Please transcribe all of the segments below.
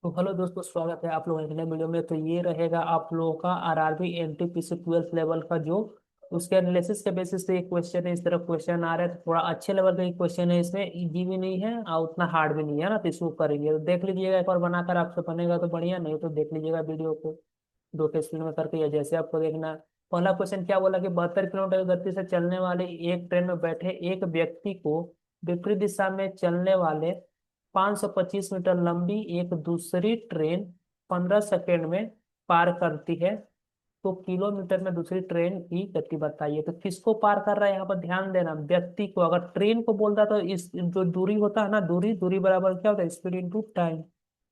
तो हेलो दोस्तों, स्वागत है आप लोगों के नए वीडियो में। तो ये रहेगा आप लोगों का आरआरबी एनटीपीसी 12th लेवल का जो उसके एनालिसिस के बेसिस पे एक क्वेश्चन है। इस तरह क्वेश्चन आ रहा है तो थोड़ा अच्छे लेवल का एक क्वेश्चन है। इसमें इजी भी नहीं है और उतना हार्ड भी नहीं है ना, तो इसको करेंगे तो देख लीजिएगा। एक बार बनाकर आपसे बनेगा तो बढ़िया, नहीं तो देख लीजिएगा वीडियो को दो टेस्ट में करके, या जैसे आपको देखना है। पहला क्वेश्चन क्या बोला कि 72 किलोमीटर की गति से चलने वाले एक ट्रेन में बैठे एक व्यक्ति को विपरीत दिशा में चलने वाले 525 मीटर लंबी एक दूसरी ट्रेन 15 सेकेंड में पार करती है, तो किलोमीटर में दूसरी ट्रेन की गति बताइए। तो किसको पार कर रहा है यहाँ पर ध्यान देना, व्यक्ति को। अगर ट्रेन को बोलता तो इस जो दूरी होता है ना, दूरी दूरी बराबर क्या होता है, स्पीड इंटू टाइम।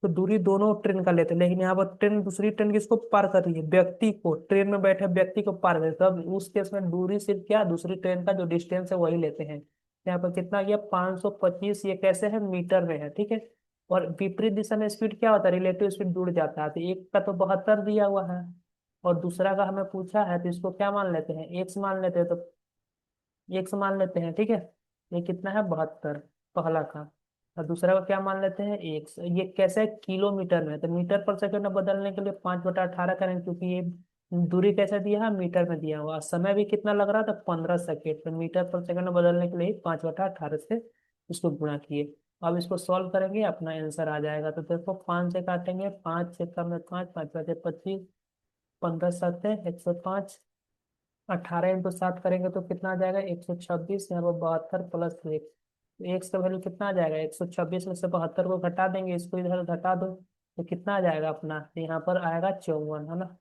तो दूरी दोनों ट्रेन का लेते हैं, लेकिन यहाँ पर ट्रेन दूसरी ट्रेन किसको पार कर रही है, व्यक्ति को। ट्रेन में बैठे व्यक्ति को पार कर रही है, तब उस केस में दूरी सिर्फ क्या, दूसरी ट्रेन का जो डिस्टेंस है वही लेते हैं। यहाँ पर कितना गया, 525। ये कैसे है, मीटर में है, ठीक है। और विपरीत दिशा में स्पीड क्या होता है, रिलेटिव स्पीड जुड़ जाता है। तो एक का तो 72 दिया हुआ है और दूसरा का हमें पूछा है, तो इसको क्या मान लेते हैं, एक्स मान लेते हैं। तो एक्स मान लेते हैं, ठीक है। ये कितना है, 72, पहला का। और दूसरा का क्या मान लेते हैं, एक्स। ये कैसे है, किलोमीटर में। तो मीटर पर सेकंड में बदलने के लिए 5/18 करेंगे, क्योंकि ये दूरी कैसे दिया है, मीटर में दिया हुआ। समय भी कितना लग रहा था, 15 सेकेंड। तो मीटर पर सेकंड में बदलने के लिए 5/18 से इसको गुणा किए। अब इसको सॉल्व करेंगे, अपना आंसर आ जाएगा। तो देखो 5 से काटेंगे, 5 6 में 5, 5 5 25, 15 7 105। 18 × 7 करेंगे तो कितना आ जाएगा, 126। यहाँ पर 72 प्लस एक, एक्स का वैल्यू कितना आ जाएगा, 126 में से 72 को घटा देंगे, इसको इधर घटा दो तो कितना आ जाएगा अपना, तो यहाँ पर आएगा 54, है ना।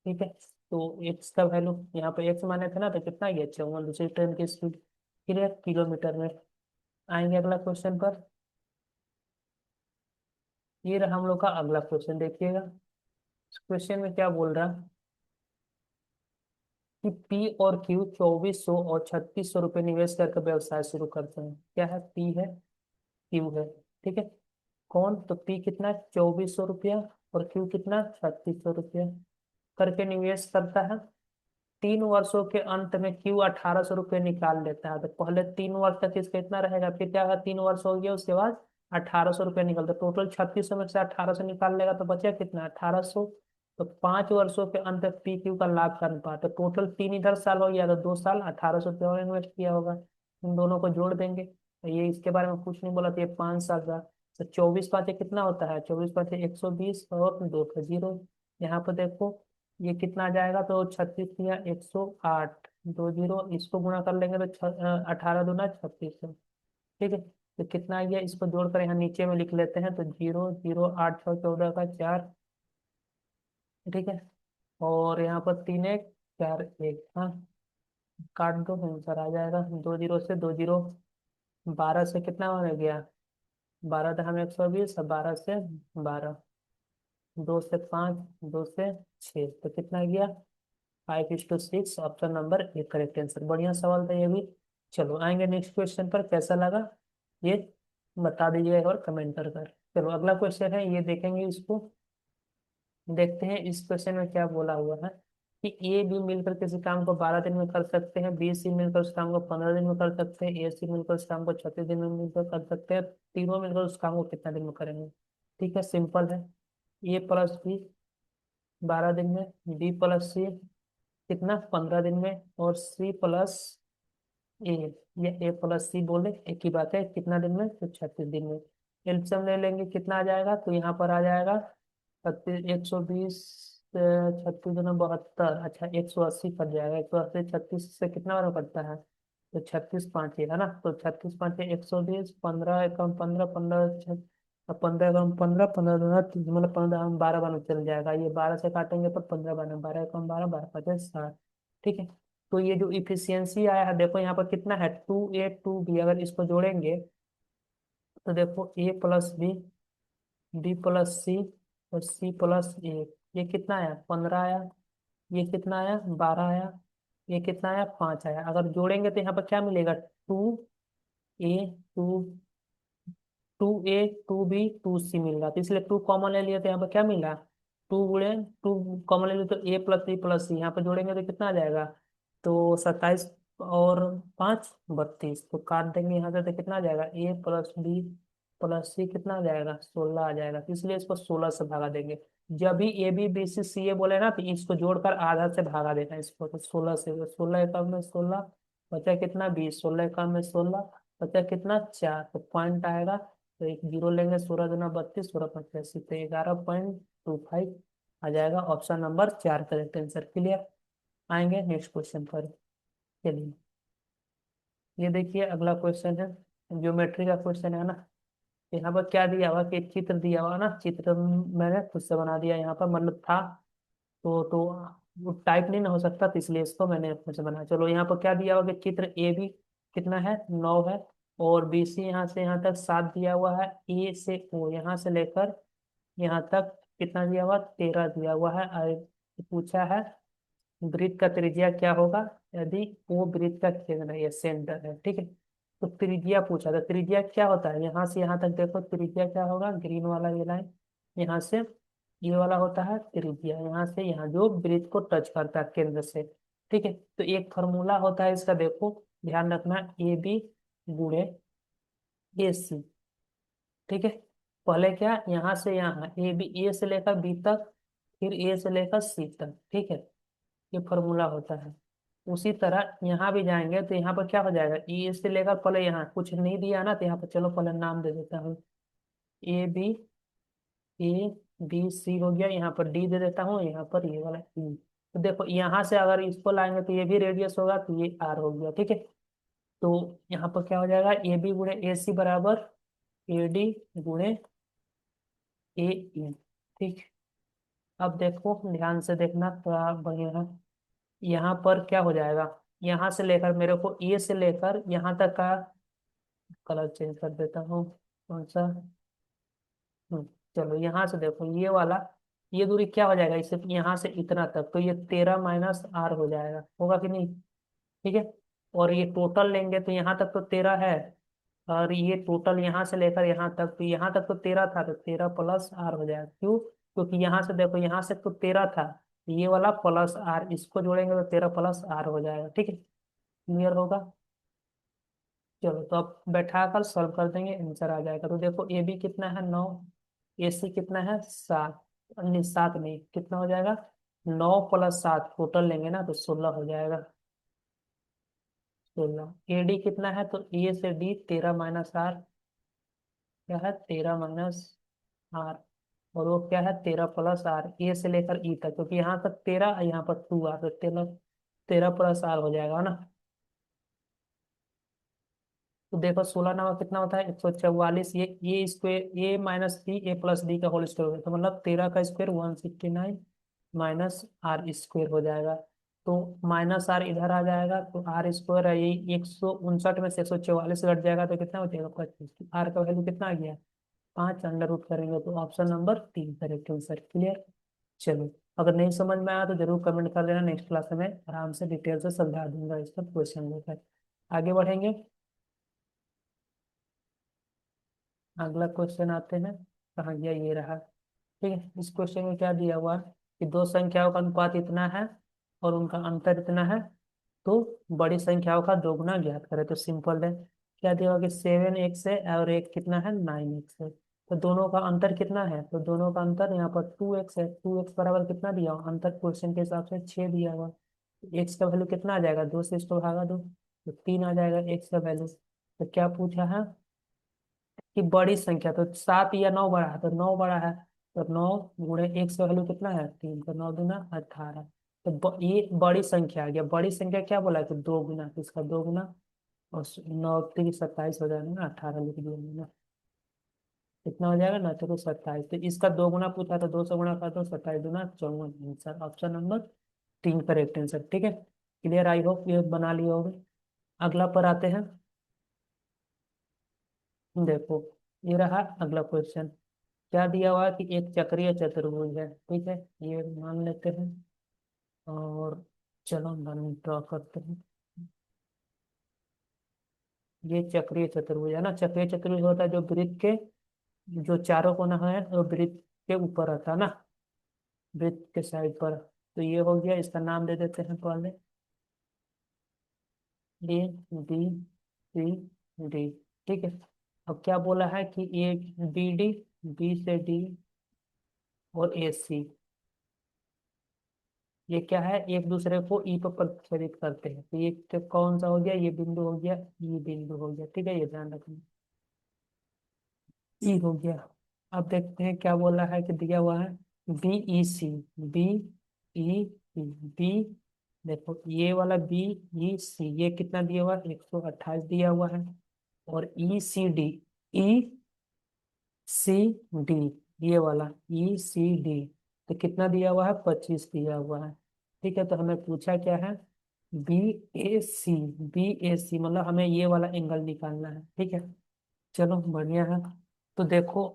ठीक है। तो एक्स का वैल्यू यहाँ पे एक्स माने थे ना, तो कितना गया, 54। दूसरी ट्रेन की स्पीड क्लियर, किलोमीटर में। आएंगे अगला क्वेश्चन पर। ये रहा हम लोग का अगला क्वेश्चन, देखिएगा। इस क्वेश्चन में क्या बोल रहा है कि पी और क्यू 2400 और 3600 रुपये निवेश करके व्यवसाय शुरू करते हैं। क्या है, पी है, क्यू है, ठीक है। कौन, तो पी कितना, 2400 रुपया, और क्यू कितना, 3600 रुपया करके निवेश करता है। 3 वर्षों के अंत में क्यू 1800 रुपये निकाल लेता है। तो पहले 3 वर्ष तक इसका इतना रहेगा, फिर क्या होगा, 3 वर्ष हो गया उसके बाद 1800 रुपये निकलता। टोटल 3600 में से 1800 निकाल लेगा तो बचा कितना, 1800। तो 5 वर्षों के अंत तक पी क्यू का लाभ कर अनुपात, तो टोटल 3 इधर साल हो गया, तो 2 साल 1800 रुपये और इन्वेस्ट किया होगा। इन दोनों को जोड़ देंगे, तो ये इसके बारे में कुछ नहीं बोला, तो ये 5 साल का। तो 24 5 कितना होता है, 24 5 120 और 2 का 0। यहाँ पर देखो ये कितना आ जाएगा, तो 36 या 108, 2 0, इसको गुणा कर लेंगे तो 18 दूना 36 है, ठीक है। तो कितना आ गया, इसको जोड़कर यहाँ नीचे में लिख लेते हैं, तो 0 0 8 6 14 का 4, ठीक है। और यहाँ पर 3 1 4 1, हाँ, काट दो, आंसर आ जाएगा। 2 0 से 2 0, 12 से कितना हो गया, 12 × 120, और 12 से 12, 2 से 5, 2 से 6, तो कितना गया, 5:6। Option number A correct answer. बढ़िया सवाल था ये भी। चलो आएंगे नेक्स्ट क्वेश्चन पर, कैसा लगा ये बता दीजिएगा एक बार कमेंट कर कर। चलो अगला क्वेश्चन है, ये देखेंगे इसको। देखते हैं इस क्वेश्चन में क्या बोला हुआ है कि ए बी मिलकर किसी काम को 12 दिन में कर सकते हैं, बी सी मिलकर उस काम को 15 दिन में कर सकते हैं, ए सी मिलकर उस काम को 36 दिन में मिलकर कर सकते हैं। तीनों मिलकर उस काम को कितना दिन में करेंगे। ठीक है, सिंपल है। ए प्लस बी 12 दिन में, बी प्लस सी कितना, 15 दिन में, और सी प्लस ए, या ए प्लस सी बोले एक ही बात है, कितना दिन में, तो 36 दिन में। एलसीएम ले लेंगे, कितना आ जाएगा, तो यहाँ पर आ जाएगा 36, 120, 36 दूना 72, अच्छा 180 कट जाएगा। 180 36 से कितना बार कटता है, तो 36 5 है ना। तो 36 5 120, 15 एकम 15, 15 15 मतलब 15 हम 12 बार में चल जाएगा। ये 12 से काटेंगे पर 15 बार में, 12 एकम 12, 12 5 60, ठीक है। तो ये जो इफिशियंसी आया है, देखो यहाँ पर कितना है, 2A 2B। अगर इसको जोड़ेंगे तो देखो ए प्लस बी, बी प्लस सी, और सी प्लस ए। ये कितना आया, 15 आया। ये कितना आया, 12 आया। ये कितना आया, 5 आया। अगर जोड़ेंगे तो यहाँ पर क्या मिलेगा, 2A 2B 2C मिल रहा, तो इसलिए 2 कॉमन ले लिया, तो यहाँ पर क्या मिला, 2 कॉमन ले लिया, तो A + B + C यहाँ पर जोड़ेंगे तो कितना आ जाएगा, तो 27 और 5 32। तो काट देंगे यहाँ से, तो कितना आ जाएगा, A + B प्लस सी कितना आ जाएगा, 16 आ जाएगा, तो इसलिए इसको 16 से भागा देंगे। जब भी ए बी बी सी सी ए बोले ना, तो इसको जोड़कर आधा से भागा देना है इसको, तो 16 से, तो 16 एकम में 16, बचा कितना 20, 16 एकम में 16, बचा कितना 4, तो पॉइंट आएगा, तो एक जीरो लेंगे, 16 दूना 32, 16 85, तो 11.25 आ जाएगा। Option number 4 correct answer. Clear. आएंगे नेक्स्ट क्वेश्चन पर। चलिए, ये देखिए अगला क्वेश्चन है, ज्योमेट्री का क्वेश्चन है ना। यहाँ पर क्या दिया हुआ कि एक चित्र दिया हुआ ना, चित्र मैंने खुद से बना दिया यहाँ पर, मतलब था तो वो टाइप नहीं ना हो सकता, तो इसलिए इसको मैंने खुद से बनाया। चलो, यहाँ पर क्या दिया हुआ कि चित्र ए बी कितना है, 9 है, और बी सी यहाँ से यहाँ तक 7 दिया हुआ है, ए से ओ यहाँ से लेकर यहाँ तक कितना दिया हुआ, 13 दिया हुआ है। और पूछा है वृत्त का त्रिज्या क्या होगा यदि वो वृत्त का केंद्र है, ये सेंटर है, ठीक है। तो त्रिज्या पूछा था, त्रिज्या क्या होता है, यहाँ से यहाँ तक देखो त्रिज्या क्या होगा, ग्रीन वाला ये लाइन, यहाँ से ये वाला होता है त्रिज्या, यहाँ से यहाँ जो वृत्त को टच करता है केंद्र से, ठीक है। तो एक फॉर्मूला होता है इसका, देखो ध्यान रखना, ए बी गुणे ए सी, ठीक है। पहले क्या, यहाँ से यहाँ ए बी, ए से लेकर बी तक, फिर ए से लेकर सी तक, ठीक है, ये फॉर्मूला होता है। उसी तरह यहाँ भी जाएंगे तो यहाँ पर क्या हो जाएगा, ए से लेकर, पहले यहाँ कुछ नहीं दिया ना, तो यहाँ पर चलो पहले नाम दे देता हूँ, A B, A B C हो गया, यहाँ पर डी दे देता हूँ, यहाँ पर ये वाला ई। तो देखो यहाँ से अगर इसको लाएंगे तो ये भी रेडियस होगा, तो ये आर हो गया, ठीक है। तो यहाँ पर क्या हो जाएगा, ए बी गुणे ए सी बराबर ए डी गुणे ए ई, ठीक। अब देखो ध्यान से देखना थोड़ा बढ़िया है, यहाँ पर क्या हो जाएगा, यहाँ से लेकर मेरे को ए से लेकर यहाँ तक का, कलर चेंज कर देता हूँ, कौन सा, हम्म, चलो यहाँ से देखो ये वाला, ये दूरी क्या हो जाएगा, इसे यहाँ से इतना तक, तो ये 13 - R हो जाएगा, होगा कि नहीं, ठीक है। और ये टोटल लेंगे तो यहाँ तक तो 13 है, और ये टोटल यहाँ से लेकर यहाँ तक, तो यहाँ तक तो 13 था, तो 13 + R हो जाएगा, क्यों, क्योंकि यहाँ से देखो यहाँ से तो 13 था, ये वाला प्लस आर, इसको जोड़ेंगे तो 13 + R हो जाएगा, ठीक है। क्लियर होगा। चलो, तो अब बैठा कर सॉल्व कर देंगे, आंसर आ जाएगा। तो देखो ए बी कितना है 9, ए सी कितना है 7, नहीं 7 नहीं, कितना हो जाएगा, 9 + 7 टोटल लेंगे ना तो 16 हो जाएगा, 16। ए डी कितना है, तो ए से डी 13 - R, क्या है 13 - R, और वो क्या है 13 + R, ए से लेकर ई तक, क्योंकि यहाँ तक 13, यहाँ पर 2R, तो 13 + R हो जाएगा ना। तो देखो 16 कितना होता है, 144, ये square, A - B A + D का होल स्क्वायर हो गया, तो मतलब 13 का स्क्वायर 169 - R स्क्वायर हो जाएगा। तो -R इधर आ जाएगा, तो R स्क्वायर है ये 159 में से 144 घट जाएगा, तो कितना हो जाएगा 25। R का वैल्यू कितना आ गया, 5, अंडर रूट करेंगे तो option number 3 correct answer. Clear. चलो, अगर नहीं समझ में आया तो जरूर कमेंट कर देना, नेक्स्ट क्लास में आराम से डिटेल से समझा दूंगा इस पर क्वेश्चन लेकर। आगे बढ़ेंगे, अगला क्वेश्चन आते हैं, कहाँ गया, ये रहा, ठीक है। इस क्वेश्चन में क्या दिया हुआ है कि दो संख्याओं का अनुपात इतना है और उनका अंतर इतना है, तो बड़ी संख्याओं का दोगुना ज्ञात करें। तो सिंपल है, क्या दिया हुआ कि 7x है और एक कितना है 9x है, तो दोनों का अंतर कितना है, तो दोनों का अंतर यहाँ पर 2x है, 2x बराबर कितना दिया हुआ, अंतर क्वेश्चन के हिसाब से 6 दिया हुआ, एक्स का वैल्यू कितना आ जाएगा, 2 से इसको भागा दो, तो 3 आ जाएगा एक्स का वैल्यू। तो क्या पूछा है कि बड़ी संख्या, तो 7 या 9 बड़ा है, तो 9 बड़ा है, तो 9 गुणे एक से वैल्यू कितना है 3, तो 9 दूना 18। तो ये बड़ी संख्या आ गया, बड़ी संख्या क्या बोला है कि दो गुना, तो इसका दो गुना, और 9 × 3 = 27 हो जाएगा ना, 18 लिख दिया मैंने, कितना हो जाएगा ना, तो 27, तो इसका दो गुना पूछा, तो 2 से गुना कर दो, 27 दूना 54, answer option number 3 correct answer, ठीक है। क्लियर, आई होप ये बना लिए होगे। अगला पर आते हैं, देखो ये रहा अगला क्वेश्चन, क्या दिया हुआ है कि एक चक्रीय चतुर्भुज है, ठीक है, ये मान लेते हैं, और चलो हम ड्रॉ करते हैं। ये चक्रीय चतुर्भुज है ना, चक्रीय चतुर्भुज होता है जो वृत्त के जो चारों कोना है वो वृत्त के ऊपर रहता है ना, वृत्त के साइड पर। तो ये हो गया, इसका नाम दे देते हैं पहले, ए बी सी डी, ठीक है। अब क्या बोला है कि ए बी डी, बी से डी और ए सी, ये क्या है, एक दूसरे को ई पर प्रतिच्छेदित करते हैं। तो ये कौन सा हो गया, ये बिंदु हो गया, ये बिंदु हो गया, ठीक है, ये ध्यान रखना, ई हो गया। अब देखते हैं क्या बोला है कि दिया हुआ है बी ई सी, बी ई सी, बी, देखो ये वाला बी ई सी, ये कितना दिया हुआ है, 128 दिया हुआ है। और ई सी डी, ई सी डी, ये वाला ई सी डी, तो कितना दिया हुआ है, 25 दिया हुआ है। ठीक है, तो हमें पूछा क्या है, बी ए सी, बी ए सी मतलब हमें ये वाला एंगल निकालना है। ठीक है, चलो बढ़िया है। तो देखो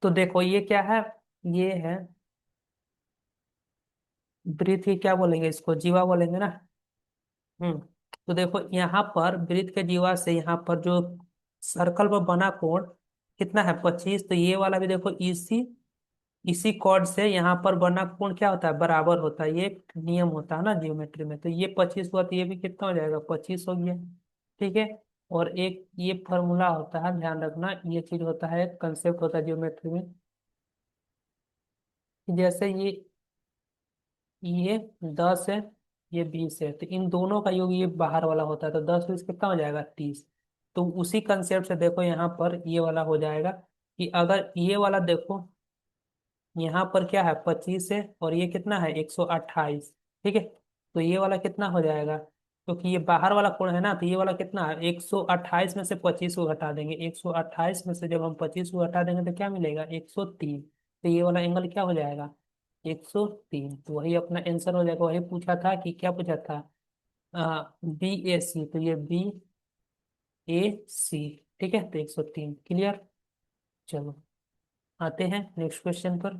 तो देखो ये क्या है, ये है वृत्त की, क्या बोलेंगे इसको, जीवा बोलेंगे ना। हम्म। तो देखो यहाँ पर वृत्त के जीवा से यहाँ पर जो सर्कल पर बना कोण कितना है, 25। तो ये वाला भी देखो, इसी इसी कॉर्ड से यहाँ पर बना कोण क्या होता है, बराबर होता है। ये एक नियम होता है ना जियोमेट्री में। तो ये 25 हुआ, तो ये भी कितना हो जाएगा, 25 हो गया। ठीक है, और एक ये फॉर्मूला होता है, ध्यान रखना, ये चीज होता है, कंसेप्ट होता है जियोमेट्री में, कि जैसे ये 10 है, ये 20 है, तो इन दोनों का योग ये बाहर वाला होता है, तो 10 20 कितना हो जाएगा, 30। तो उसी कंसेप्ट से देखो यहाँ पर ये वाला हो जाएगा, कि अगर ये वाला देखो, यहाँ पर क्या है, 25 है, और ये कितना है, 128। ठीक है, तो ये वाला कितना हो जाएगा, क्योंकि ये बाहर वाला कोण है ना, तो ये वाला कितना है, 128 में से 25 को घटा देंगे, 128 में से जब हम 25 को घटा देंगे तो क्या मिलेगा, 103। तो ये वाला एंगल क्या हो जाएगा, 103। तो वही अपना आंसर हो जाएगा। वही पूछा था कि क्या पूछा था, बी ए सी, तो ये बी ए सी। ठीक है, तो 103, क्लियर। चलो आते हैं नेक्स्ट क्वेश्चन पर।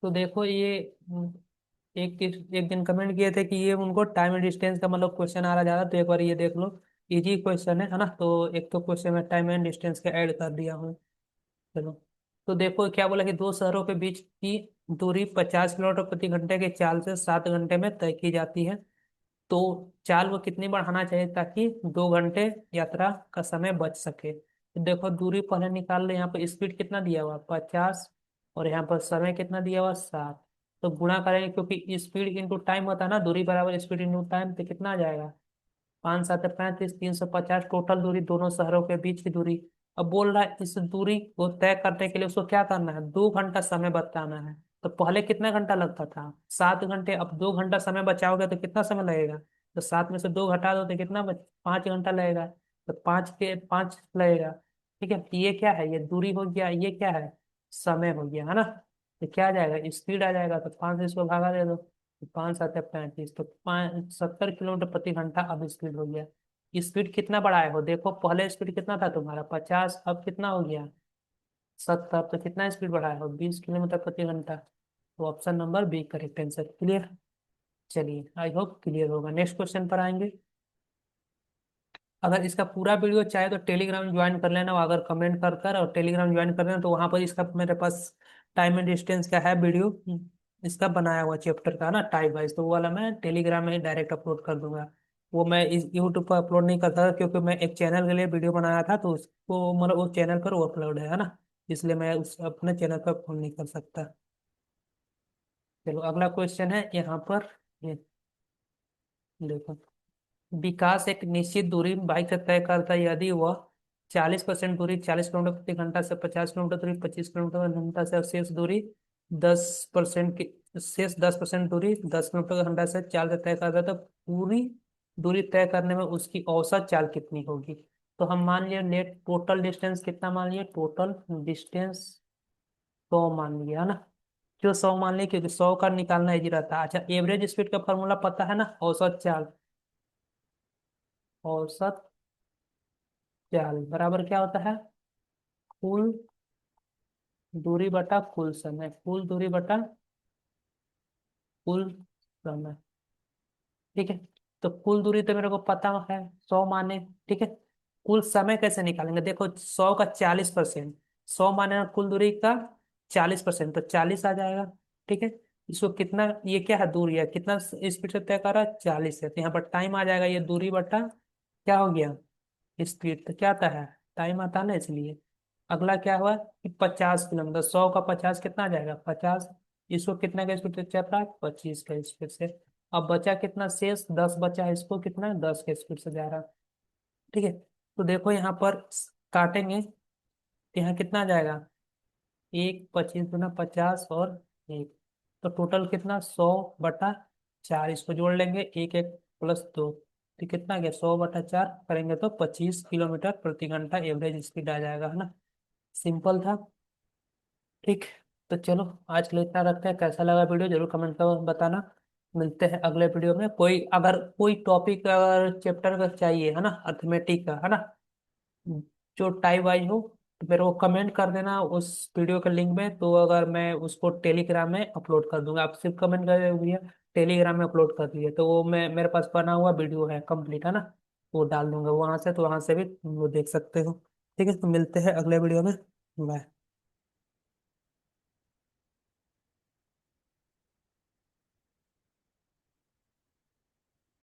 तो देखो ये एक एक दिन कमेंट किए थे कि ये उनको टाइम एंड डिस्टेंस का मतलब क्वेश्चन आ रहा ज्यादा, तो एक बार ये देख लो, इजी क्वेश्चन है ना। तो एक तो क्वेश्चन में टाइम एंड डिस्टेंस का ऐड कर दिया हूँ। चलो, तो देखो क्या बोला कि दो शहरों के बीच की दूरी 50 किलोमीटर प्रति घंटे के चाल से 7 घंटे में तय की जाती है। तो चाल को कितनी बढ़ाना चाहिए ताकि 2 घंटे यात्रा का समय बच सके। तो देखो दूरी पहले निकाल ले, यहाँ पर स्पीड कितना दिया हुआ, 50, और यहाँ पर समय कितना दिया हुआ, 7। तो गुणा करेंगे, क्योंकि स्पीड इंटू टाइम होता है ना, दूरी बराबर स्पीड इंटू टाइम, तो कितना आ जाएगा, 5 7 35, 350 टोटल दूरी दोनों शहरों के बीच की दूरी। अब बोल रहा है इस दूरी को तय करने के लिए उसको क्या करना है, 2 घंटा समय बताना है। तो पहले कितना घंटा लगता था, 7 घंटे। अब 2 घंटा समय बचाओगे तो कितना समय लगेगा, तो 7 में से 2 घटा दो तो कितना 5 घंटा लगेगा, तो 5 के 5 लगेगा। ठीक है, तो ये क्या है, ये दूरी हो गया, ये क्या है, समय हो गया, है ना। तो क्या आ जाएगा, स्पीड आ जाएगा, तो 5 से इसको भागा दे दो, 5 7 35, तो 70 किलोमीटर प्रति घंटा अब स्पीड हो गया। स्पीड कितना बढ़ाए हो, देखो पहले स्पीड कितना था तुम्हारा, 50, अब कितना हो गया, 70। तो कितना स्पीड बढ़ाए हो, 20 किलोमीटर प्रति घंटा। तो option number B correct answer, clear. चलिए, आई होप क्लियर होगा। नेक्स्ट क्वेश्चन पर आएंगे। अगर इसका पूरा वीडियो चाहे तो टेलीग्राम ज्वाइन कर लेना, अगर कमेंट कर कर और टेलीग्राम ज्वाइन कर लेना, तो वहां पर इसका मेरे पास टाइम एंड डिस्टेंस का है वीडियो, इसका बनाया हुआ चैप्टर का ना टाइप वाइज, तो वो वाला मैं टेलीग्राम में डायरेक्ट अपलोड कर दूंगा। वो मैं इस यूट्यूब पर अपलोड नहीं करता था, क्योंकि मैं एक चैनल के लिए वीडियो बनाया था, तो उसको मतलब उस चैनल पर वो अपलोड है ना, इसलिए मैं उस अपने चैनल पर अपलोड नहीं कर सकता। चलो अगला क्वेश्चन है यहाँ पर, ये देखो, विकास एक निश्चित दूरी बाइक से तय करता है यदि वह 40% दूरी 40 किलोमीटर प्रति घंटा से, 50 किलोमीटर दूरी 25 किलोमीटर घंटा से, और दस परसेंट की शेष 10% दूरी 10 किलोमीटर घंटा से चाल से तय करता है, तो पूरी दूरी तय करने में उसकी औसत चाल कितनी होगी। तो हम मान लिए नेट टोटल डिस्टेंस कितना मान लिए, टोटल डिस्टेंस 100 मान लिया, है ना। क्यों 100 मान लिया, क्योंकि 100 का निकालना इजी रहता है। अच्छा, एवरेज स्पीड का फॉर्मूला पता है ना, औसत चाल, औसत चाल बराबर क्या होता है, कुल दूरी बटा कुल समय, कुल दूरी बटा कुल समय। ठीक है, तो कुल दूरी तो मेरे को पता है, 100 माने। ठीक है, कुल समय कैसे निकालेंगे, देखो 100 का 40%, 100 माने कुल दूरी का 40%, तो 40 आ जाएगा। ठीक है, इसको कितना, ये क्या है, दूरी है, कितना स्पीड से तय कर रहा है, 40 है। तो यहाँ पर टाइम आ जाएगा, ये दूरी बटा क्या हो गया, स्पीड। तो क्या आता है, टाइम आता है ना, इसलिए। अगला क्या हुआ कि 50 किलोमीटर, 100 का 50 कितना आ जाएगा, 50। इसको कितना का स्पीड से चल रहा है, 25 का स्पीड से। अब बचा कितना शेष, 10 बचा है, इसको कितना, 10 के स्पीड से जा रहा है। ठीक है, तो देखो यहाँ पर काटेंगे तो यहाँ कितना आ जाएगा, एक, 25 गुना 50 और एक, तो टोटल कितना, 100/4। इसको जोड़ लेंगे, एक एक +2, तो कितना आ गया, 100/4 करेंगे तो 25 किलोमीटर प्रति घंटा एवरेज स्पीड आ जाएगा, है ना। सिंपल था। ठीक, तो चलो आज के लिए इतना रखते हैं। कैसा लगा वीडियो जरूर कमेंट कर बताना। मिलते हैं अगले वीडियो में। कोई अगर कोई टॉपिक अगर चैप्टर का चाहिए, है ना, अर्थमेटिक का, है ना, जो टाइप वाइज हो, तो मेरे को कमेंट कर देना उस वीडियो के लिंक में, तो अगर मैं उसको टेलीग्राम में अपलोड कर दूंगा। आप सिर्फ कमेंट कर भैया टेलीग्राम में अपलोड कर दीजिए, तो वो मैं, मेरे पास बना हुआ वीडियो है कंप्लीट, है ना, वो डाल दूंगा वहां से, तो वहां से भी वो देख सकते हो। ठीक है, तो मिलते हैं अगले वीडियो में। बाय।